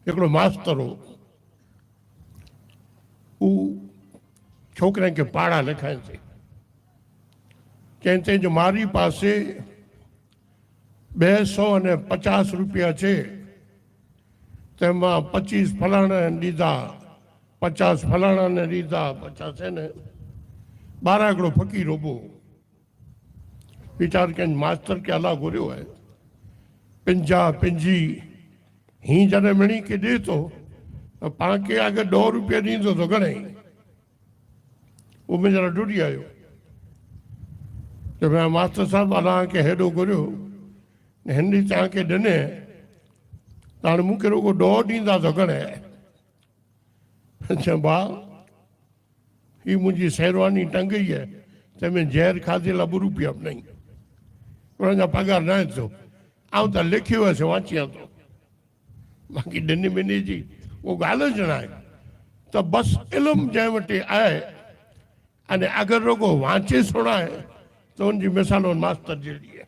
हिकिड़ो मास्तर हो, हू छोकिरनि खे पाड़ा लिखाइनि चवनि जो मारी पासे 250 रुपया છે તેમાં 25 ફલાણાને લીધા, 50 ફલાણાને લીધા, 50 છે ને 12 हिकिड़ो फ़क़ीर उभो वीचार कनि मास्तर खे अला घुरियो आहे, पंहिंजा पंहिंजी हीअं जॾहिं मिणी खे ॾिए थो त पाण खे अगरि 2 रुपया ॾींदो त घणेई, उहो मुंहिंजा डुॾी आयो त भाई मास्टर साहिबु अला खे हेॾो घुरियो हिन तव्हांखे ॾिने त हाणे मूंखे रुॻो 2 ॾींदा त घणे, चयो भाउ ही मुंहिंजी शेरवानी टंगई आहे, तंहिंमें ज़हर खाधे लाइ 2 रुपया बि न, उनजा पगार न थियो, आउं त लिखियो हुयसि वाचियां थो, बाक़ी ॾिनी ॿिनी जी उहो ॻाल्हि ज न आहे। त बसि इल्मु जंहिं वटि आहे अने अगरि रुॻो वाचे सुणाए त हुनजी मिसाल हुन मास्तर जहिड़ी आहे।